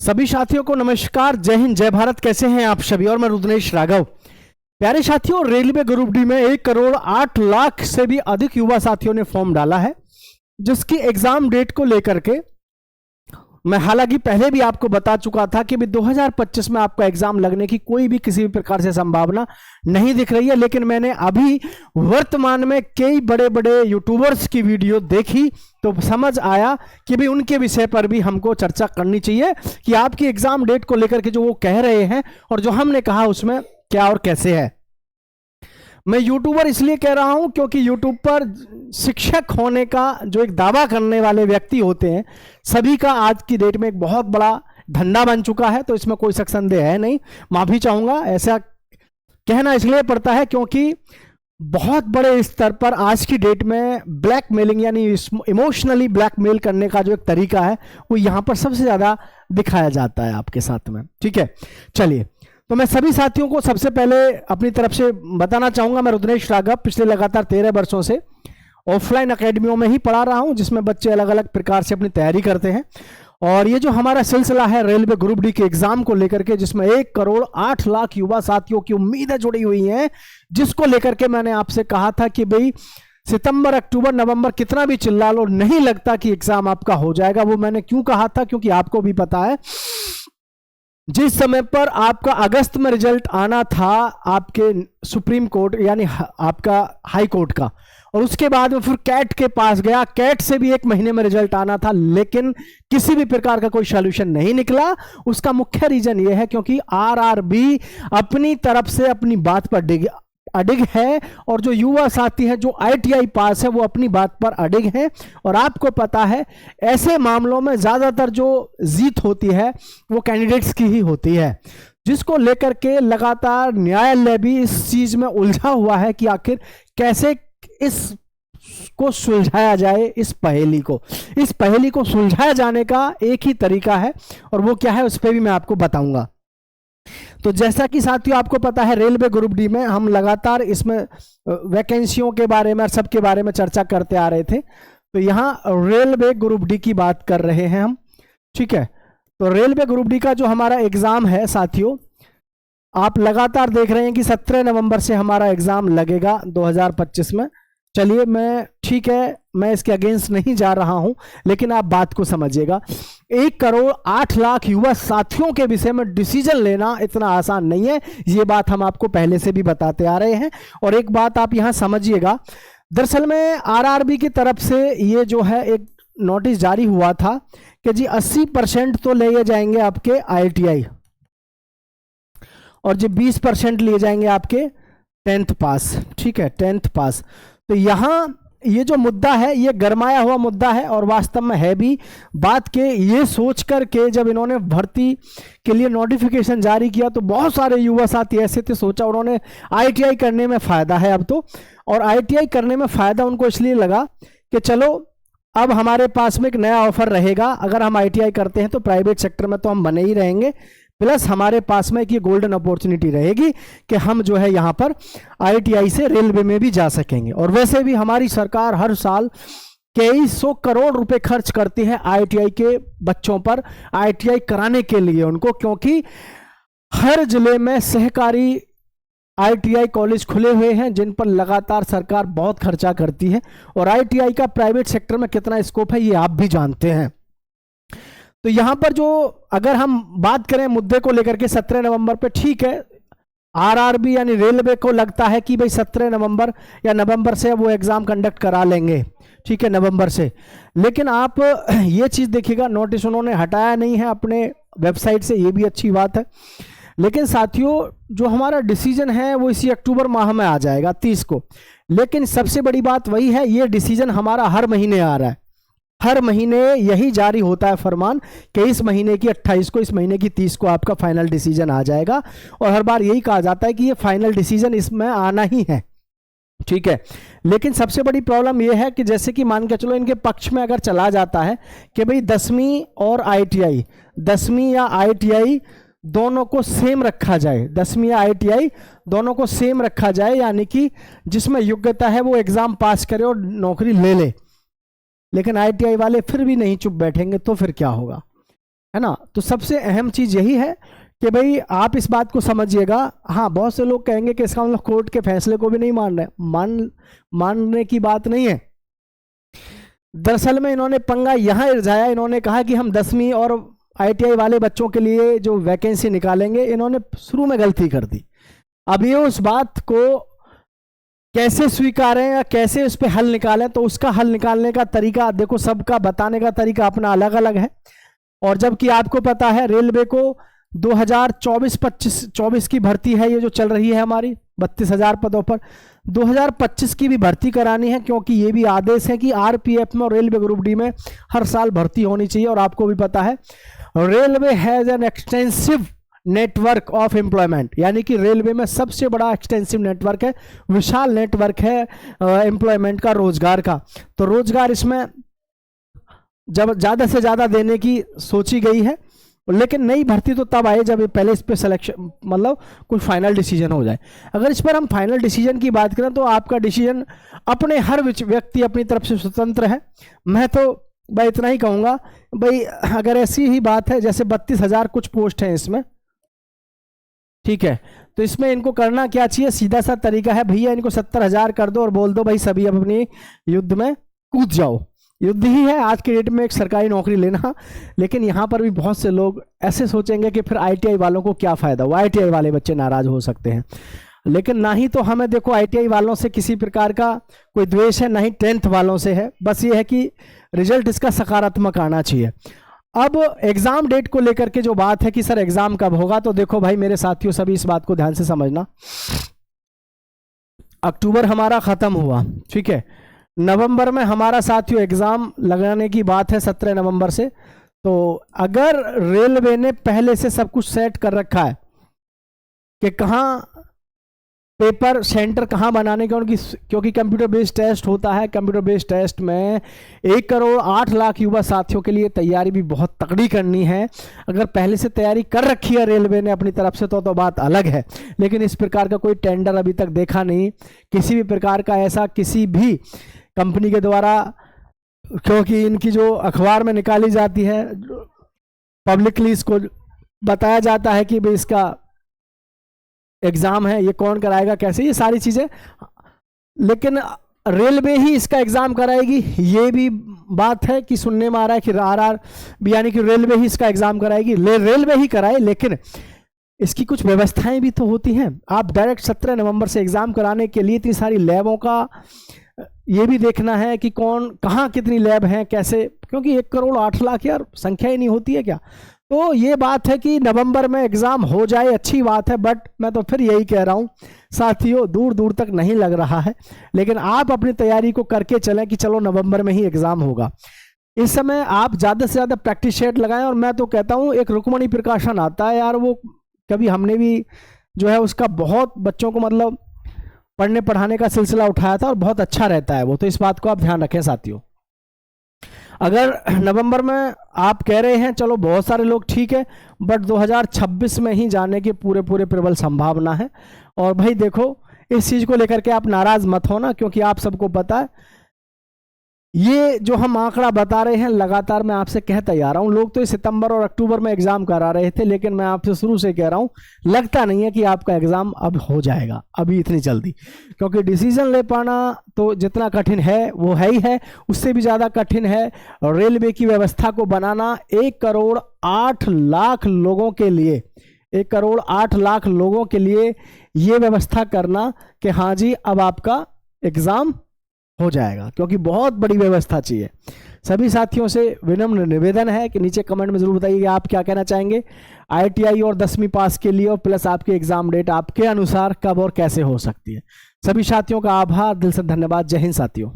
सभी साथियों को नमस्कार, जय हिंद, जय भारत। कैसे हैं आप सभी? और मैं रुद्रेश राघव। प्यारे साथियों, रेलवे ग्रुप डी में 1,08,00,000 से भी अधिक युवा साथियों ने फॉर्म डाला है, जिसकी एग्जाम डेट को लेकर के मैं हालांकि पहले भी आपको बता चुका था कि 2025 में आपका एग्जाम लगने की कोई भी किसी भी प्रकार से संभावना नहीं दिख रही है। लेकिन मैंने अभी वर्तमान में कई बड़े बड़े यूट्यूबर्स की वीडियो देखी तो समझ आया कि भी उनके विषय पर भी हमको चर्चा करनी चाहिए कि आपकी एग्जाम डेट को लेकर के जो वो कह रहे हैं और जो हमने कहा उसमें क्या और कैसे है। मैं यूट्यूबर इसलिए कह रहा हूं क्योंकि यूट्यूब पर शिक्षक होने का जो एक दावा करने वाले व्यक्ति होते हैं, सभी का आज की डेट में एक बहुत बड़ा धंधा बन चुका है। तो इसमें कोई शक संदेह है नहीं। माफी चाहूंगा, ऐसा कहना इसलिए पड़ता है क्योंकि बहुत बड़े स्तर पर आज की डेट में ब्लैकमेलिंग यानी इमोशनली ब्लैकमेल करने का जो एक तरीका है वो यहां पर सबसे ज्यादा दिखाया जाता है आपके साथ में। ठीक है, चलिए, तो मैं सभी साथियों को सबसे पहले अपनी तरफ से बताना चाहूंगा, मैं रुद्रेश राघव पिछले लगातार 13 वर्षों से ऑफलाइन अकेडमियों में ही पढ़ा रहा हूं, जिसमें बच्चे अलग अलग प्रकार से अपनी तैयारी करते हैं। और ये जो हमारा सिलसिला है रेलवे ग्रुप डी के एग्जाम को लेकर के, जिसमें 1,08,00,000 युवा साथियों की उम्मीदें जुड़ी हुई हैं, जिसको लेकर के मैंने आपसे कहा था कि भाई सितंबर, अक्टूबर, नवंबर कितना भी चिल्ला लो, नहीं लगता कि एग्जाम आपका हो जाएगा। वो मैंने क्यों कहा था? क्योंकि आपको भी पता है जिस समय पर आपका अगस्त में रिजल्ट आना था आपके सुप्रीम कोर्ट यानी आपका हाई कोर्ट का, और उसके बाद में फिर कैट के पास गया, कैट से भी 1 महीने में रिजल्ट आना था, लेकिन किसी भी प्रकार का कोई सॉल्यूशन नहीं निकला। उसका मुख्य रीजन यह है क्योंकि आरआरबी अपनी तरफ से अपनी बात पर अडिग है, और जो युवा साथी है जो आईटीआई पास है वो अपनी बात पर अडिग है। और आपको पता है ऐसे मामलों में ज्यादातर जो जीत होती है वो कैंडिडेट्स की ही होती है, जिसको लेकर के लगातार न्यायालय भी इस चीज में उलझा हुआ है कि आखिर कैसे इसको सुलझाया जाए। इस पहेली को सुलझाया जाने का एक ही तरीका है, और वो क्या है उस पर भी मैं आपको बताऊंगा। तो जैसा कि साथियों आपको पता है रेलवे ग्रुप डी में हम लगातार इसमें वैकेंसियों के बारे में और सबके बारे में चर्चा करते आ रहे थे। तो यहाँ रेलवे ग्रुप डी की बात कर रहे हैं हम। ठीक है, तो रेलवे ग्रुप डी का जो हमारा एग्जाम है साथियों, आप लगातार देख रहे हैं कि 17 नवंबर से हमारा एग्जाम लगेगा 2025 में। चलिए, ठीक है, मैं इसके अगेंस्ट नहीं जा रहा हूं, लेकिन आप बात को समझिएगा। 1,08,00,000 युवा साथियों के विषय में डिसीजन लेना इतना आसान नहीं है, ये बात हम आपको पहले से भी बताते आ रहे हैं। और एक बात आप यहां समझिएगा, दरअसल में आरआरबी की तरफ से ये जो है एक नोटिस जारी हुआ था कि जी 80% तो ले जाएंगे आपके आईटीआई, और जो 20% लिए जाएंगे आपके 10th पास। ठीक है, 10th पास। तो यहां ये जो मुद्दा है ये गरमाया हुआ मुद्दा है, और वास्तव में है भी। बात के ये सोच करके जब इन्होंने भर्ती के लिए नोटिफिकेशन जारी किया तो बहुत सारे युवा साथी ऐसे थे, सोचा उन्होंने आईटीआई करने में फायदा है अब तो, और आईटीआई करने में फायदा उनको इसलिए लगा कि चलो अब हमारे पास में एक नया ऑफर रहेगा, अगर हम आईटीआई करते हैं तो प्राइवेट सेक्टर में तो हम बने ही रहेंगे, प्लस हमारे पास में एक ये गोल्डन अपॉर्चुनिटी रहेगी कि हम जो है यहाँ पर आईटीआई से रेलवे में भी जा सकेंगे। और वैसे भी हमारी सरकार हर साल कई 100 करोड़ रुपए खर्च करती है आईटीआई के बच्चों पर, आईटीआई कराने के लिए उनको, क्योंकि हर जिले में सहकारी आईटीआई कॉलेज खुले हुए हैं जिन पर लगातार सरकार बहुत खर्चा करती है, और आईटीआई का प्राइवेट सेक्टर में कितना स्कोप है ये आप भी जानते हैं। तो यहां पर जो अगर हम बात करें मुद्दे को लेकर के 17 नवंबर पे, ठीक है, आरआरबी यानी रेलवे को लगता है कि भाई 17 नवंबर या नवंबर से वो एग्जाम कंडक्ट करा लेंगे। ठीक है, नवंबर से। लेकिन आप ये चीज देखिएगा, नोटिस उन्होंने हटाया नहीं है अपने वेबसाइट से, ये भी अच्छी बात है। लेकिन साथियों जो हमारा डिसीजन है वो इसी अक्टूबर माह में आ जाएगा 30 को। लेकिन सबसे बड़ी बात वही है, ये डिसीजन हमारा हर महीने आ रहा है, हर महीने यही जारी होता है फरमान कि इस महीने की 28 को, इस महीने की 30 को आपका फाइनल डिसीजन आ जाएगा, और हर बार यही कहा जाता है कि ये फाइनल डिसीजन इसमें आना ही है। ठीक है, लेकिन सबसे बड़ी प्रॉब्लम यह है कि जैसे कि मान के चलो इनके पक्ष में अगर चला जाता है कि भाई 10वीं और आईटीआई, 10वीं या आईटीआई दोनों को सेम रखा जाए, 10वीं या आईटीआई दोनों को सेम रखा जाए, यानी कि जिसमें योग्यता है वो एग्जाम पास करे और नौकरी ले ले। लेकिन आईटीआई वाले फिर भी नहीं चुप बैठेंगे, तो फिर क्या होगा? है ना। तो सबसे अहम चीज यही है कि भाई आप इस बात को समझिएगा। हाँ, बहुत से लोग कहेंगे कि इसका मतलब कोर्ट के फैसले को भी नहीं मान रहे, मानने की बात नहीं है। दरअसल में इन्होंने पंगा यहां इल्झाया, इन्होंने कहा कि हम 10वीं और ITI वाले बच्चों के लिए जो वैकेंसी निकालेंगे, इन्होंने शुरू में गलती कर दी। अब ये उस बात को कैसे स्वीकारें या कैसे उस पर हल निकालें, तो उसका हल निकालने का तरीका देखो, सबका बताने का तरीका अपना अलग अलग है। और जबकि आपको पता है रेलवे को 2024 की भर्ती है, ये जो चल रही है हमारी 32,000 पदों पर, 2025 की भी भर्ती करानी है, क्योंकि ये भी आदेश है कि RPF में और रेलवे ग्रुप डी में हर साल भर्ती होनी चाहिए। और आपको भी पता है railway has an extensive network of employment, यानी कि रेलवे में सबसे बड़ा एक्सटेंसिव नेटवर्क है, विशाल नेटवर्क है एम्प्लॉयमेंट का, रोजगार का। तो रोजगार इसमें जब ज़्यादा से ज़्यादा देने की सोची गई है, लेकिन नई भर्ती तो तब आए जब पहले इस पर सिलेक्शन, मतलब कुछ फाइनल डिसीजन हो जाए। अगर इस पर हम फाइनल डिसीजन की बात करें तो आपका डिसीजन अपने हर व्यक्ति अपनी तरफ से स्वतंत्र है। मैं तो भाई इतना ही कहूँगा, भाई अगर ऐसी ही बात है, जैसे 32,000 कुछ पोस्ट हैं इसमें, ठीक है, तो इसमें इनको करना क्या चाहिए, सीधा सा तरीका है भैया, इनको 70,000 कर दो और बोल दो भाई सभी अपनी युद्ध में कूद जाओ। युद्ध ही है आज के डेट में एक सरकारी नौकरी लेना। लेकिन यहाँ पर भी बहुत से लोग ऐसे सोचेंगे कि फिर ITI वालों को क्या फ़ायदा हुआ, ITI वाले बच्चे नाराज़ हो सकते हैं। लेकिन ना ही तो हमें देखो ITI वालों से किसी प्रकार का कोई द्वेष है, ना ही 10th वालों से है, बस ये है कि रिजल्ट इसका सकारात्मक आना चाहिए। अब एग्ज़ाम डेट को लेकर के जो बात है कि सर एग्ज़ाम कब होगा, तो देखो भाई मेरे साथियों, सभी इस बात को ध्यान से समझना। अक्टूबर हमारा ख़त्म हुआ, ठीक है, नवंबर में हमारा साथियों एग्ज़ाम लगाने की बात है 17 नवंबर से। तो अगर रेलवे ने पहले से सब कुछ सेट कर रखा है कि कहाँ पेपर सेंटर कहाँ बनाने का उनकी, क्योंकि कंप्यूटर बेस्ड टेस्ट होता है, कंप्यूटर बेस्ड टेस्ट में 1 करोड़ 8 लाख युवा साथियों के लिए तैयारी भी बहुत तगड़ी करनी है। अगर पहले से तैयारी कर रखी है रेलवे ने अपनी तरफ से तो बात अलग है, लेकिन इस प्रकार का कोई टेंडर अभी तक देखा नहीं, किसी भी प्रकार का ऐसा किसी भी कंपनी के द्वारा, क्योंकि इनकी जो अखबार में निकाली जाती है, पब्लिकली इसको बताया जाता है कि भाई इसका एग्ज़ाम है, ये कौन कराएगा, कैसे, ये सारी चीज़ें, लेकिन रेलवे ही इसका एग्ज़ाम कराएगी, ये भी बात है कि सुनने में आ रहा है कि RR भी, यानी कि रेलवे ही इसका एग्ज़ाम कराएगी, रेलवे ही कराए, लेकिन इसकी कुछ व्यवस्थाएं भी तो होती हैं। आप डायरेक्ट 17 नवंबर से एग्ज़ाम कराने के लिए इतनी सारी लैबों का ये भी देखना है कि कौन कहाँ कितनी लैब हैं, कैसे, क्योंकि 1 करोड़ 8 लाख यार संख्या ही नहीं होती है क्या। तो ये बात है कि नवंबर में एग्ज़ाम हो जाए अच्छी बात है, बट मैं तो फिर यही कह रहा हूँ साथियों, दूर दूर तक नहीं लग रहा है, लेकिन आप अपनी तैयारी को करके चलें कि चलो नवंबर में ही एग्ज़ाम होगा। इस समय आप ज़्यादा से ज़्यादा प्रैक्टिस सेट लगाएं। और मैं तो कहता हूँ एक रुक्मणी प्रकाशन आता है यार, वो कभी हमने भी जो है उसका बहुत बच्चों को मतलब पढ़ने पढ़ाने का सिलसिला उठाया था और बहुत अच्छा रहता है वो, तो इस बात को आप ध्यान रखें साथियों। अगर नवंबर में आप कह रहे हैं चलो बहुत सारे लोग, ठीक है, बट 2026 में ही जाने की पूरे प्रबल संभावना है। और भाई देखो इस चीज़ को लेकर के आप नाराज़ मत होना, क्योंकि आप सबको पता है ये जो हम आंकड़ा बता रहे हैं लगातार मैं आपसे कहता ही आ रहा हूँ। लोग तो सितंबर और अक्टूबर में एग्जाम करा रहे थे, लेकिन मैं आपसे शुरू से कह रहा हूँ लगता नहीं है कि आपका एग्जाम अब हो जाएगा अभी इतनी जल्दी, क्योंकि डिसीजन ले पाना तो जितना कठिन है वो है ही है, उससे भी ज़्यादा कठिन है रेलवे की व्यवस्था को बनाना। 1 करोड़ 8 लाख लोगों के लिए, 1 करोड़ 8 लाख लोगों के लिए ये व्यवस्था करना कि हाँ जी अब आपका एग्ज़ाम हो जाएगा, क्योंकि बहुत बड़ी व्यवस्था चाहिए। सभी साथियों से विनम्र निवेदन है कि नीचे कमेंट में जरूर बताइए आप क्या कहना चाहेंगे ITI और 10वीं पास के लिए, और प्लस आपकी एग्जाम डेट आपके अनुसार कब और कैसे हो सकती है। सभी साथियों का आभार, दिल से धन्यवाद। जय हिंद साथियों।